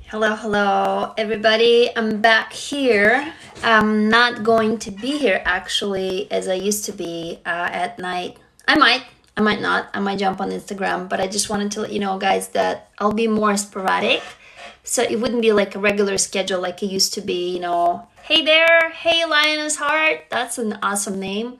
Hello, everybody. I'm back here. I'm not going to be here actually as I used to be at night. I might not. I might jump on Instagram, but I just wanted to let you know, guys, that I'll be more sporadic. So it wouldn't be like a regular schedule like it used to be. Hey there, hey Lioness Heart. That's an awesome name.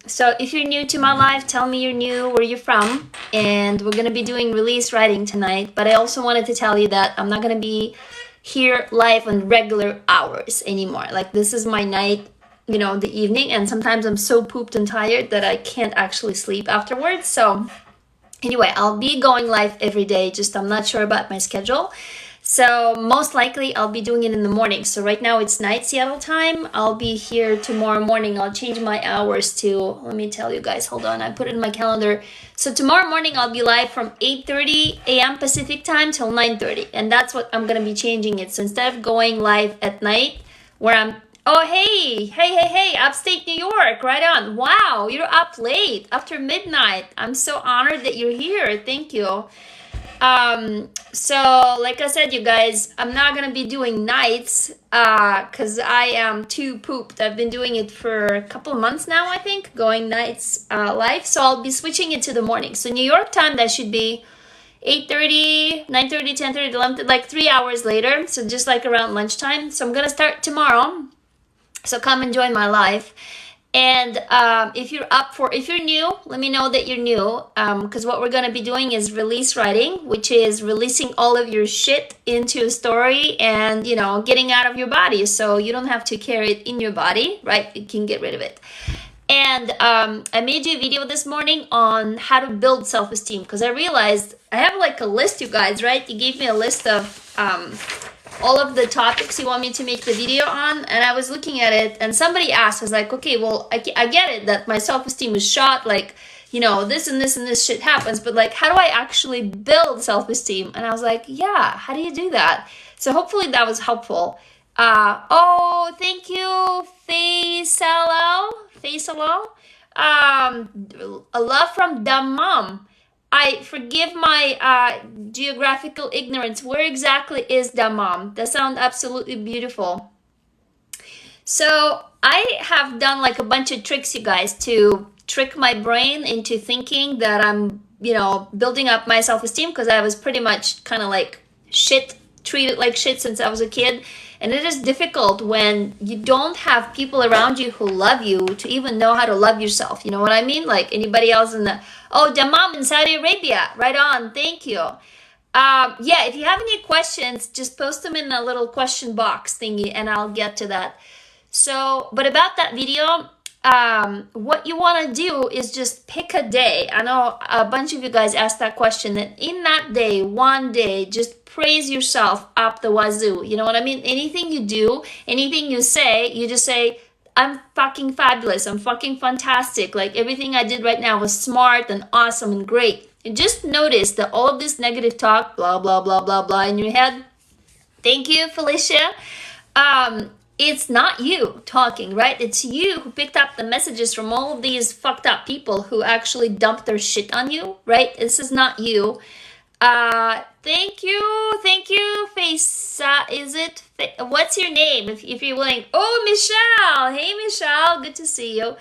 So if you're new to my life, tell me you're new, where you're from, and we're gonna be doing release writing tonight. But I also wanted to tell you that I'm not gonna be here live on regular hours anymore. Like this is my night, the evening, and sometimes I'm so pooped and tired that I can't actually sleep afterwards. So anyway, I'll be going live every day, just I'm not sure about my schedule. So most likely I'll be doing it in the morning. So right now it's night Seattle time. I'll be here tomorrow morning. I'll change my hours to, let me tell you guys, hold on, I put it in my calendar. So tomorrow morning I'll be live from 8:30 a.m. Pacific time till 9:30. And that's what I'm going to be changing it. So instead of going live at night where hey, upstate New York, right on. Wow, you're up late after midnight. I'm so honored that you're here. Thank you. So like I said, you guys, I'm not gonna be doing nights because I am too pooped. I've been doing it for a couple of months now, I think, going nights live. So I'll be switching it to the morning. So New York time, that should be 8:30, 9:30, 10:30, 11, like 3 hours later. So just like around lunchtime. So I'm gonna start tomorrow. So come and join my live. And if you're new, let me know that you're new, because what we're going to be doing is release writing, which is releasing all of your shit into a story and, getting out of your body. So you don't have to carry it in your body, right? You can get rid of it. And I made you a video this morning on how to build self-esteem, because I realized I have like a list, you guys, right? You gave me a list of all of the topics you want me to make the video on, and I was looking at it, and somebody asked, I was like, okay, well, I get it that my self-esteem is shot, like, this and this and this shit happens, but like, how do I actually build self-esteem? And I was like, yeah, how do you do that? So hopefully that was helpful. Oh, thank you, Faisalo. A love from Dammam. I forgive my geographical ignorance. Where exactly is Dammam? That sounds absolutely beautiful. So I have done like a bunch of tricks, you guys, to trick my brain into thinking that I'm, building up my self-esteem, because I was pretty much kind of like treated like shit since I was a kid. And it is difficult when you don't have people around you who love you to even know how to love yourself. You know what I mean? Like anybody else Dammam in Saudi Arabia. Right on. Thank you. Yeah, if you have any questions, just post them in a little question box thingy and I'll get to that. So, but about that video, what you want to do is just pick a day. I know a bunch of you guys asked that question, that in that day, one day, just praise yourself up the wazoo. You know what I mean? Anything you do, anything you say, you just say, I'm fucking fabulous. I'm fucking fantastic. Like everything I did right now was smart and awesome and great. And just notice that all of this negative talk, blah, blah, blah, blah, blah in your head. Thank you, Felicia. It's not you talking, right? It's you who picked up the messages from all of these fucked up people who actually dumped their shit on you, right? This is not you. Thank you, Face. What's your name? If you're willing. Oh, Michelle. Hey, Michelle. Good to see you.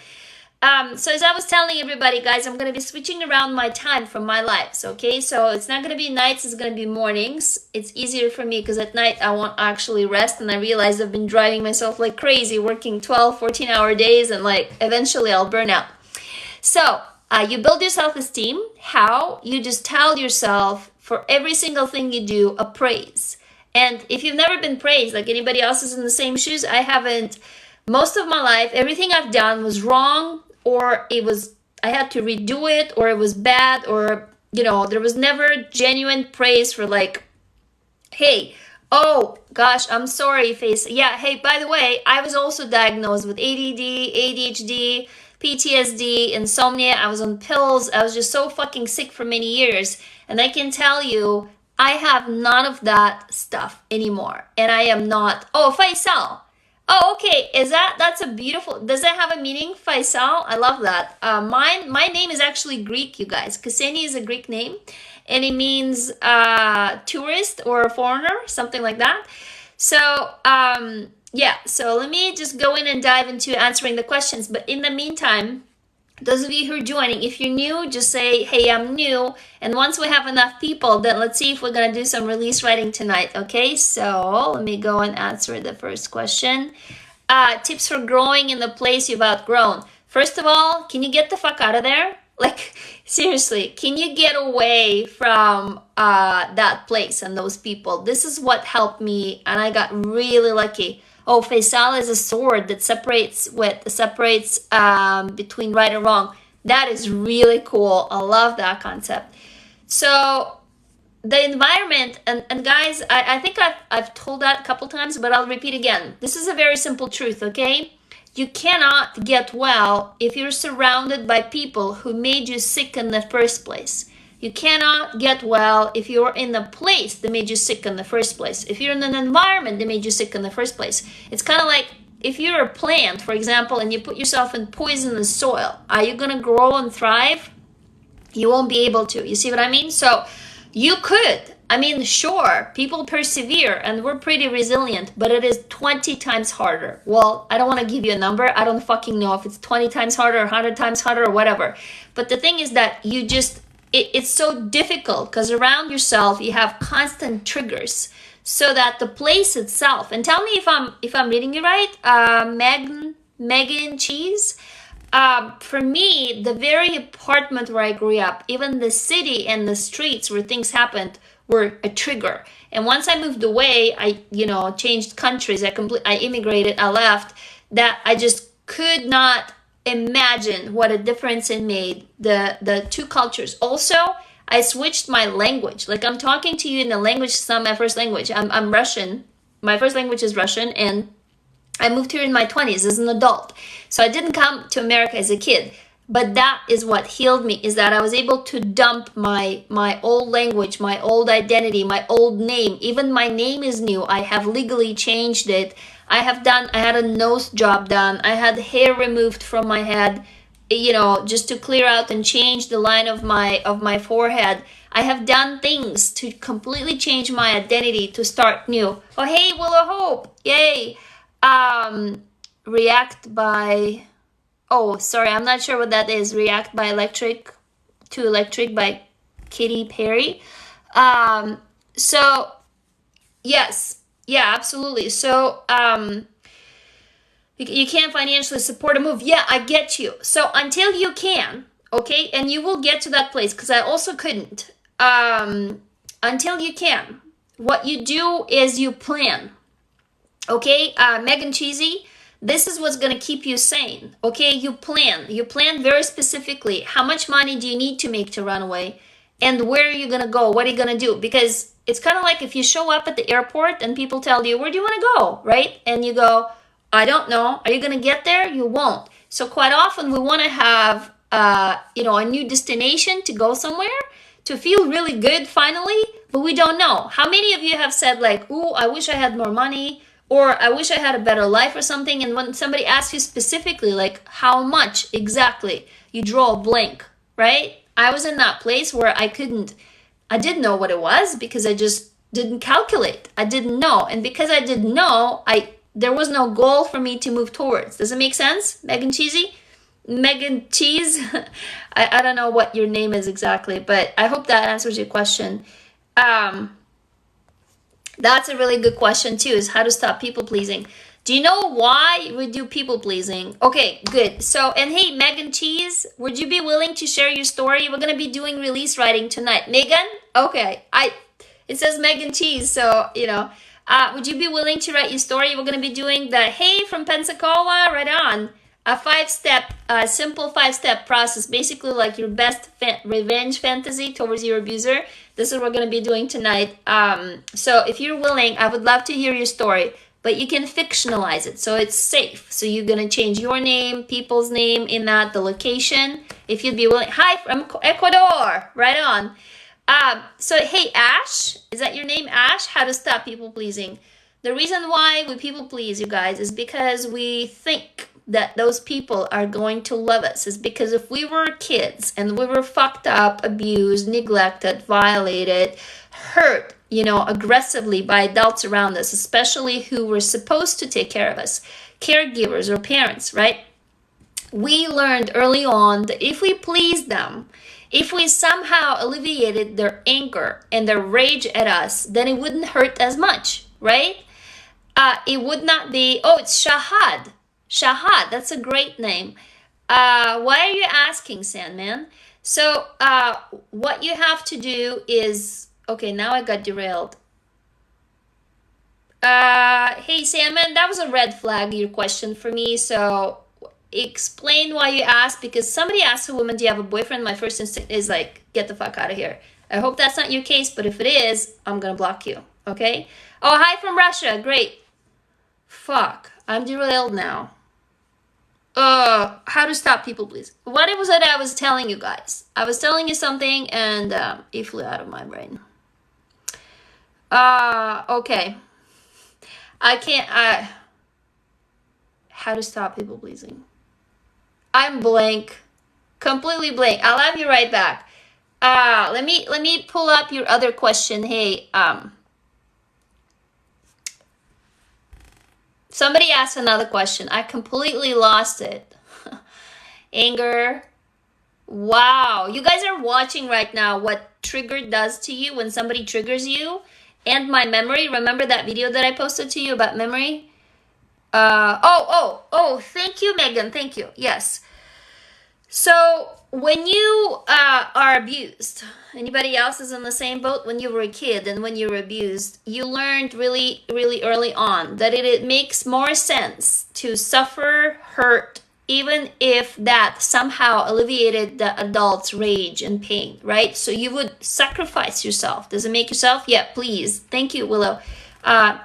So as I was telling everybody, guys, I'm going to be switching around my time from my lives, okay? So it's not going to be nights, it's going to be mornings. It's easier for me because at night I won't actually rest, and I realize I've been driving myself like crazy, working 12, 14-hour days, and like eventually I'll burn out. So you build your self-esteem. How? You just tell yourself for every single thing you do a praise. And if you've never been praised, like anybody else is in the same shoes, I haven't. Most of my life, everything I've done was wrong, or I had to redo it, or it was bad, or, there was never genuine praise for like, hey, oh gosh, I'm sorry, Face. Yeah, hey, by the way, I was also diagnosed with ADD, ADHD, PTSD, insomnia. I was on pills. I was just so fucking sick for many years. And I can tell you, I have none of that stuff anymore. And I am not, Faisal. Oh, okay. That's a beautiful, does that have a meaning, Faisal? I love that. My name is actually Greek, you guys. Ksenia is a Greek name. and it means tourist or foreigner, something like that. So yeah, so let me just go in and dive into answering the questions. But in the meantime, those of you who are joining, if you're new, just say, hey, I'm new. And once we have enough people, then let's see if we're going to do some release writing tonight. Okay, so let me go and answer the first question. Tips for growing in the place you've outgrown. First of all, can you get the fuck out of there? Like, seriously, can you get away from that place and those people? This is what helped me, and I got really lucky. Oh, Faisal is a sword that separates between right and wrong. That is really cool. I love that concept. So the environment, and guys, I think I've told that a couple times, but I'll repeat again. This is a very simple truth, okay? You cannot get well if you're surrounded by people who made you sick in the first place. You cannot get well if you're in a place that made you sick in the first place. If you're in an environment that made you sick in the first place. It's kind of like if you're a plant, for example, and you put yourself in poisonous soil. Are you going to grow and thrive? You won't be able to. You see what I mean? So you could. I mean, sure, people persevere and we're pretty resilient, but it is 20 times harder. Well, I don't want to give you a number. I don't fucking know if it's 20 times harder or 100 times harder or whatever. But the thing is that you just... It's so difficult because around yourself you have constant triggers, so that the place itself, and tell me if I'm reading it right, Megan Cheese. For me, the very apartment where I grew up, even the city and the streets where things happened were a trigger. And once I moved away, I changed countries. I immigrated. I left. That I just could not imagine what a difference it made, the two cultures. Also, I switched my language. Like, I'm talking to you in a language, it's not my first language. I'm Russian. My first language is Russian, and I moved here in my 20s as an adult. So I didn't come to America as a kid. But that is what healed me, is that I was able to dump my old language, my old identity, my old name. Even my name is new. I have legally changed it. I had a nose job done. I had hair removed from my head, just to clear out and change the line of my forehead. I have done things to completely change my identity, to start new. Oh, hey, Willow Hope. Yay. React by... Oh, sorry, I'm not sure what that is. React by Electric to Electric by Katy Perry. So, yes. Yeah, absolutely. So, you can't financially support a move. Yeah, I get you. So, until you can, okay, and you will get to that place, because I also couldn't. Until you can, what you do is you plan. Okay, Megan Cheesy, this is what's going to keep you sane. Okay, you plan very specifically. How much money do you need to make to run away? And where are you going to go? What are you going to do? Because it's kind of like if you show up at the airport and people tell you, where do you want to go? Right? And you go, I don't know. Are you going to get there? You won't. So quite often we want to have, a new destination to go somewhere, to feel really good finally, but we don't know. How many of you have said like, ooh, I wish I had more money, or I wish I had a better life or something, and when somebody asks you specifically, like, how much exactly, you draw a blank, right? I was in that place where I didn't know what it was, because I just didn't calculate. I didn't know. And because I didn't know, there was no goal for me to move towards. Does it make sense, Megan Cheesy? Megan Cheese? I don't know what your name is exactly, but I hope that answers your question. That's a really good question too, is how to stop people pleasing. Do you know why we do people pleasing? Okay, good. So, and hey, Megan Cheese, would you be willing to share your story? We're going to be doing release writing tonight. Megan? Okay. It says Megan Cheese, so, would you be willing to write your story? We're going to be doing the, hey, from Pensacola, right on. A simple five-step process, basically like your best revenge fantasy towards your abuser. This is what we're going to be doing tonight. So if you're willing, I would love to hear your story, but you can fictionalize it so it's safe. So you're going to change your name, people's name in that, the location, if you'd be willing. Hi from Ecuador, right on. So hey, Ash, is that your name, Ash? How to stop people pleasing. The reason why we people please, you guys, is because we think that those people are going to love us is because if we were kids and we were fucked up, abused, neglected, violated, hurt, aggressively by adults around us, especially who were supposed to take care of us, caregivers or parents, right? We learned early on that if we pleased them, if we somehow alleviated their anger and their rage at us, then it wouldn't hurt as much, right? It would not be, oh, it's Shahad. Shahad, that's a great name. Why are you asking, Sandman? So what you have to do is, okay, now I got derailed. Hey, Sandman, that was a red flag, your question for me. So explain why you asked, because somebody asked a woman, do you have a boyfriend? My first instinct is like, get the fuck out of here. I hope that's not your case, but if it is, I'm gonna block you, okay? Oh, hi from Russia, great. Fuck, I'm derailed now. How to stop people, please. What was it I was telling you guys? I was telling you something and it flew out of my brain. Okay. I can't, how to stop people pleasing. I'm blank. Completely blank. I'll have you right back. Let me pull up your other question. Hey, somebody asked another question. I completely lost it. Anger. Wow. You guys are watching right now what trigger does to you when somebody triggers you. And my memory. Remember that video that I posted to you about memory? Thank you, Megan. Thank you. Yes. So when you are abused, anybody else is in the same boat? When you were a kid and when you were abused, you learned really, really early on that it makes more sense to suffer, hurt, even if that somehow alleviated the adult's rage and pain, right? So you would sacrifice yourself. Does it make yourself? Yeah, please. Thank you, Willow.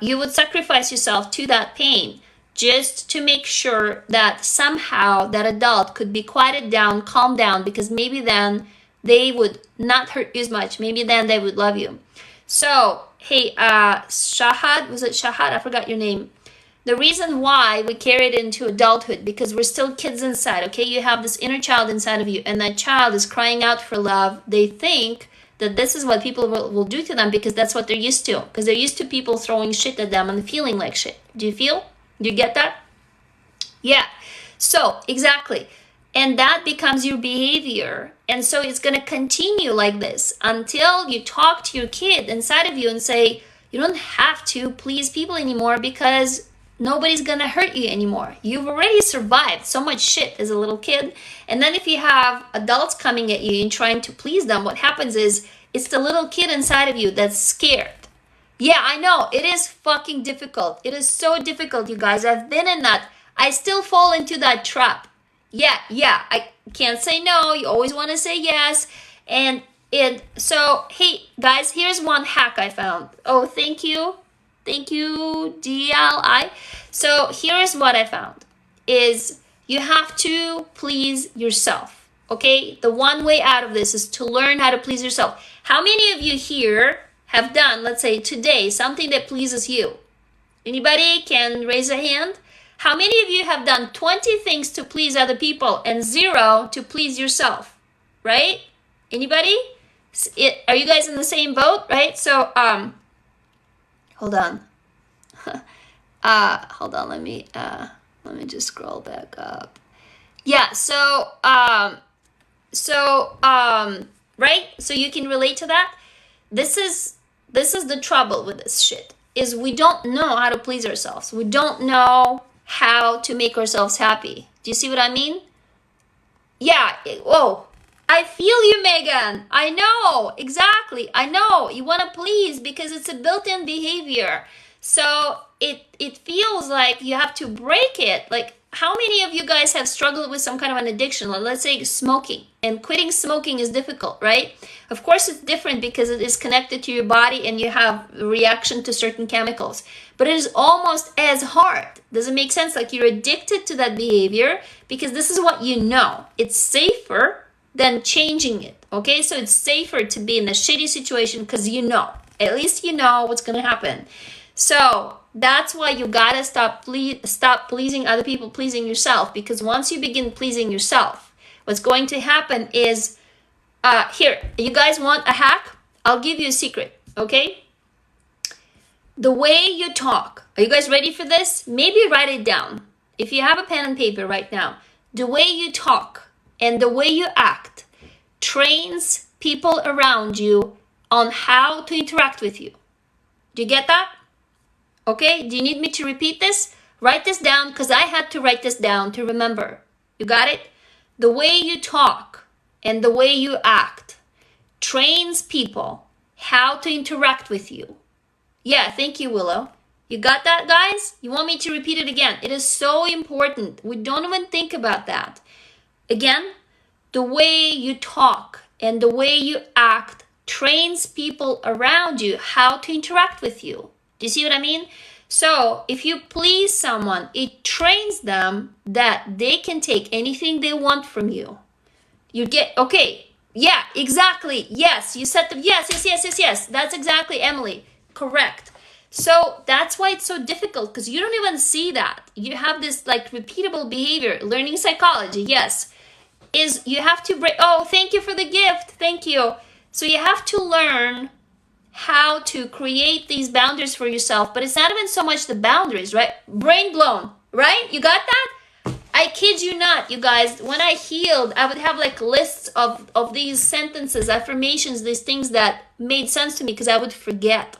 You would sacrifice yourself to that pain just to make sure that somehow that adult could be quieted down, calm down, because maybe then they would not hurt you as much. Maybe then they would love you. So, hey, Shahad, was it Shahad? I forgot your name. The reason why we carry it into adulthood, because we're still kids inside, okay? You have this inner child inside of you, and that child is crying out for love. They think that this is what people will do to them because that's what they're used to. Because they're used to people throwing shit at them and feeling like shit. Do you feel? Do you get that? Yeah. So, exactly. And that becomes your behavior. And so it's going to continue like this until you talk to your kid inside of you and say, you don't have to please people anymore because nobody's going to hurt you anymore. You've already survived so much shit as a little kid. And then if you have adults coming at you and trying to please them, what happens is it's the little kid inside of you that's scared. Yeah, I know. It is fucking difficult. It is so difficult, you guys. I've been in that. I still fall into that trap. Yeah. I can't say no. You always want to say yes. So, hey, guys, here's one hack I found. Oh, thank you. Thank you, DLI. So here's what I found is you have to please yourself. Okay? The one way out of this is to learn how to please yourself. How many of you here have done, let's say today, something that pleases you? Anybody can raise a hand? How many of you have done 20 things to please other people and 0 to please yourself? Right? Anybody? Are you guys in the same boat? Right? So, hold on. Hold on, let me just scroll back up. Yeah, so right? So you can relate to that? This is the trouble with this shit, is we don't know how to please ourselves. We don't know how to make ourselves happy. Do you see what I mean? Yeah, whoa. I feel you, Megan. I know, exactly. I know, you want to please because it's a built-in behavior. So it feels like you have to break it. Like, how many of you guys have struggled with some kind of an addiction? Like, let's say smoking. And quitting smoking is difficult, right? Of course, it's different because it is connected to your body and you have a reaction to certain chemicals. But it is almost as hard. Does it make sense? Like, you're addicted to that behavior because this is what you know. It's safer than changing it, okay? So it's safer to be in a shitty situation because you know. At least you know what's going to happen. So that's why you gotta stop pleasing other people, pleasing yourself. Because once you begin pleasing yourself, what's going to happen is, here, you guys want a hack? I'll give you a secret, okay? The way you talk. Are you guys ready for this? Maybe write it down. If you have a pen and paper right now, the way you talk and the way you act trains people around you on how to interact with you. Do you get that? Okay, do you need me to repeat this? Write this down, because I had to write this down to remember. You got it? The way you talk and the way you act trains people how to interact with you. Yeah, thank you, Willow. You got that, guys? You want me to repeat it again? It is so important. We don't even think about that. Again, the way you talk and the way you act trains people around you how to interact with you. Do you see what I mean? So if you please someone, it trains them that they can take anything they want from you. You get, okay, yeah, exactly. Yes, you said, yes. That's exactly, Emily. Correct. So that's why it's so difficult, because you don't even see that. You have this like repeatable behavior. Learning psychology, yes, is you have to break. Oh, thank you for the gift. Thank you. So you have to learn how to create these boundaries for yourself. But it's not even so much the boundaries, right? Brain blown, right? You got that? I kid you not, you guys. When I healed, I would have like lists of these sentences, affirmations, these things that made sense to me, because I would forget.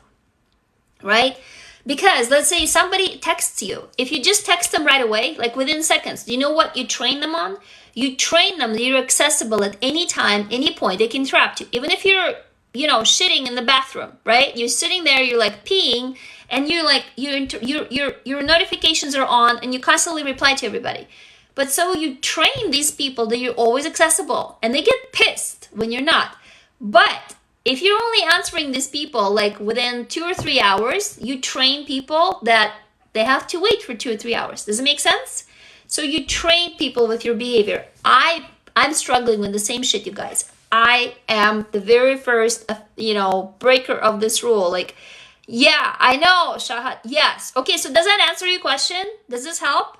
Right? Because let's say somebody texts you. If you just text them right away, like within seconds, do you know what you train them on? You train them that you're accessible at any time, any point. They can interrupt you. Even if you're, shitting in the bathroom, right? You're sitting there, you're like peeing, and you're like, your notifications are on, and you constantly reply to everybody. But so you train these people that you're always accessible, and they get pissed when you're not. But if you're only answering these people like within 2 or 3 hours, you train people that they have to wait for 2 or 3 hours. Does it make sense? So you train people with your behavior. I'm struggling with the same shit, you guys. I am the very first, breaker of this rule. Like, yeah, I know, Shahat. Yes. Okay, so does that answer your question? Does this help?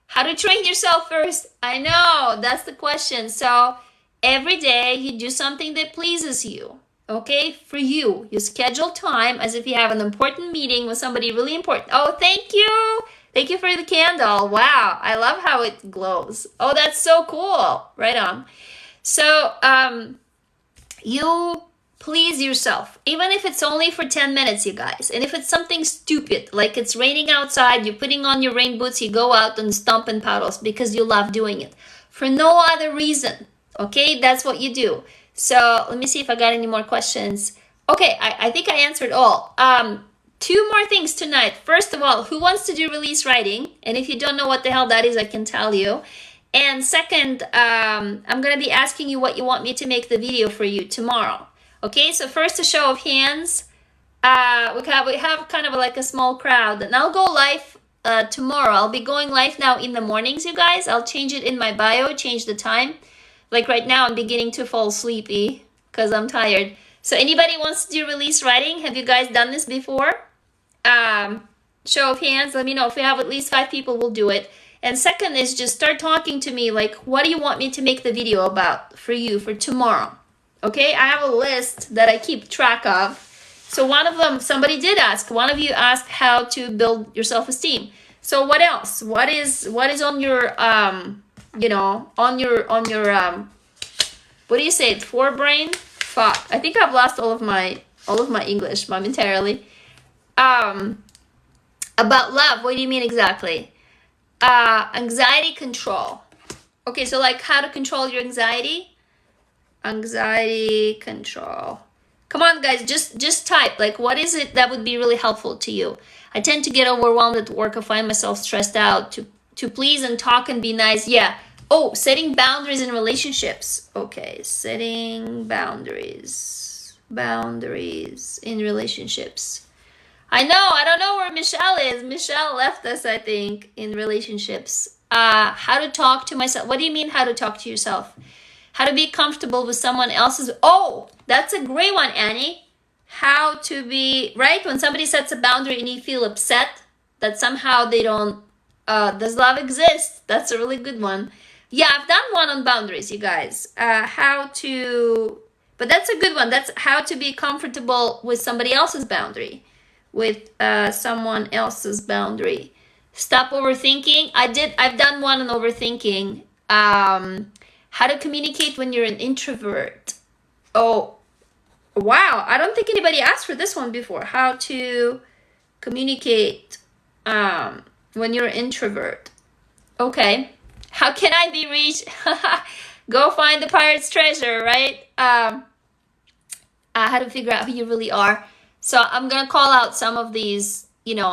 How to train yourself first? I know, that's the question. So every day you do something that pleases you. Okay, for you. You schedule time as if you have an important meeting with somebody really important. Oh, thank you. Thank you for the candle. Wow, I love how it glows. Oh, that's so cool. Right on. So, you please yourself, even if it's only for 10 minutes, you guys. And if it's something stupid, like it's raining outside, you're putting on your rain boots, you go out and stomp in puddles because you love doing it. For no other reason. Okay, that's what you do. So let me see if I got any more questions. Okay, I think I answered all. 2 more things tonight. First of all, who wants to do release writing? And if you don't know what the hell that is, I can tell you. And second, I'm going to be asking you what you want me to make the video for you tomorrow. Okay, so first a show of hands. We have kind of like a small crowd. And I'll go live tomorrow. I'll be going live now in the mornings, you guys. I'll change it in my bio, change the time. Like right now, I'm beginning to fall sleepy because I'm tired. So anybody wants to do release writing? Have you guys done this before? Show of hands. Let me know. If we have at least 5 people, we'll do it. And second is just start talking to me. Like, what do you want me to make the video about for you for tomorrow? Okay, I have a list that I keep track of. So one of them, somebody did ask. One of you asked how to build your self-esteem. So what else? What is on your on your what do you say? Forebrain? Fuck. I think I've lost all of my English momentarily. About love, what do you mean exactly? Anxiety control. Okay, so like how to control your anxiety? Anxiety control. Come on, guys, just type. Like, what is it that would be really helpful to you? I tend to get overwhelmed at work. I find myself stressed out. To please and talk and be nice. Yeah. Oh, setting boundaries in relationships. Okay, setting boundaries. Boundaries in relationships. I know, I don't know where Michelle is. Michelle left us, I think, in relationships. How to talk to myself. What do you mean how to talk to yourself? How to be comfortable with someone else's. Oh, that's a great one, Annie. how to be, right? When somebody sets a boundary and you feel upset that somehow they don't, does love exist? That's a really good one. Yeah, I've done one on boundaries, you guys. How to, but that's a good one. That's how to be comfortable with somebody else's boundary, with someone else's boundary. Stop overthinking. I've done one on overthinking. How to communicate when you're an introvert. Oh, wow. I don't think anybody asked for this one before. How to communicate when you're an introvert. Okay. How can I be reached? Go find the pirate's treasure, right? How to figure out who you really are. So I'm going to call out some of these,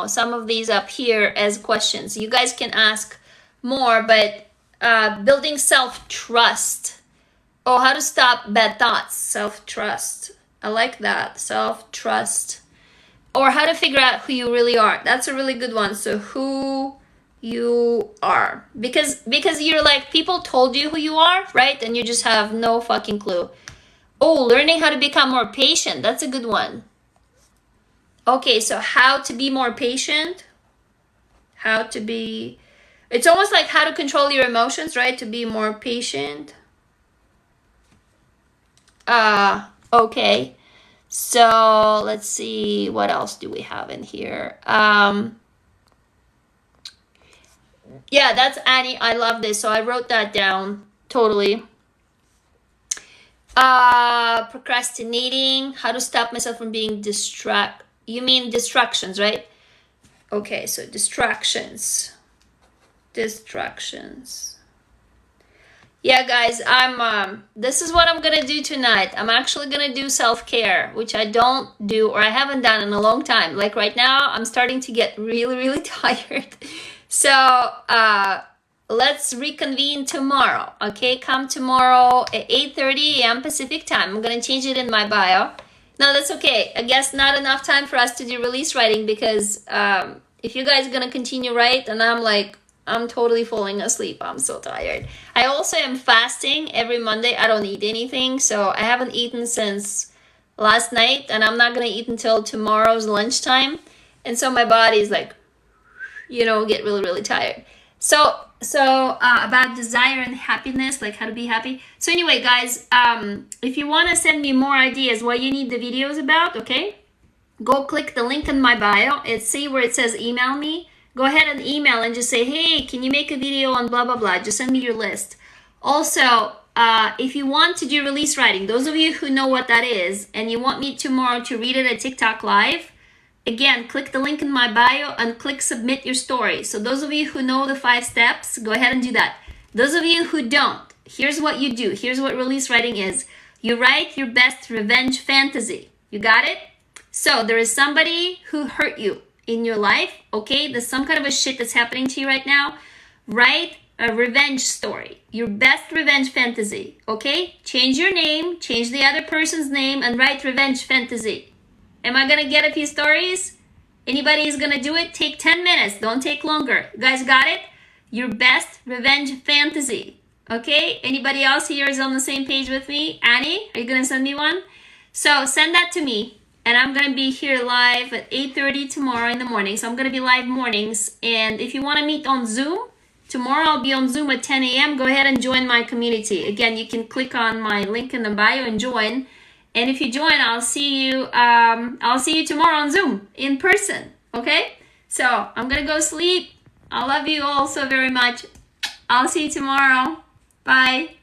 some of these up here as questions. You guys can ask more, but building self-trust. Oh, how to stop bad thoughts. Self-trust. I like that. Self-trust. Or how to figure out who you really are. That's a really good one. So who you are. Because you're like, people told you who you are, right? And you just have no fucking clue. Oh, learning how to become more patient. That's a good one. Okay, so how to be more patient. How to be... It's almost like how to control your emotions, right? To be more patient. Okay. So let's see, what else do we have in here? Yeah, that's Annie. I love this. So I wrote that down. Totally. Procrastinating. How to stop myself from being You mean distractions, right? Okay, so distractions. Yeah, guys, this is what I'm gonna do tonight. I'm actually gonna do self-care, which I don't do, or I haven't done in a long time. Like right now, I'm starting to get really, really tired. So, let's reconvene tomorrow, okay? Come tomorrow at 8:30 a.m. Pacific time. I'm gonna change it in my bio. No, that's okay. I guess not enough time for us to do release writing because if you guys are gonna continue write, and I'm totally falling asleep. I'm so tired. I also am fasting every Monday. I don't eat anything, so I haven't eaten since last night, and I'm not gonna eat until tomorrow's lunchtime. And so my body is like, get really, really tired. So about desire and happiness, like how to be happy. So anyway, guys, if you want to send me more ideas what you need the videos about, okay, go click the link in my bio. See where it says email me. Go ahead and email and just say, hey, can you make a video on blah, blah, blah. Just send me your list. Also, if you want to do release writing, those of you who know what that is, and you want me tomorrow to read it at TikTok Live, again, click the link in my bio and click submit your story. So those of you who know the 5 steps, go ahead and do that. Those of you who don't, here's what you do. Here's what release writing is. You write your best revenge fantasy. You got it? So there is somebody who hurt you in your life, okay? There's some kind of a shit that's happening to you right now. Write a revenge story. Your best revenge fantasy, okay? Change your name, change the other person's name, and write revenge fantasy. Am I gonna get a few stories? Anybody is gonna do it? Take 10 minutes. Don't take longer. You guys got it? Your best revenge fantasy. Okay? Anybody else here is on the same page with me? Annie, are you gonna send me one? So send that to me. And I'm gonna be here live at 8:30 tomorrow in the morning. So I'm gonna be live mornings. And if you wanna meet on Zoom, tomorrow I'll be on Zoom at 10 a.m. Go ahead and join my community. Again, you can click on my link in the bio and join. And if you join, I'll see you tomorrow on Zoom in person. Okay? So I'm gonna go sleep. I love you all so very much. I'll see you tomorrow. Bye.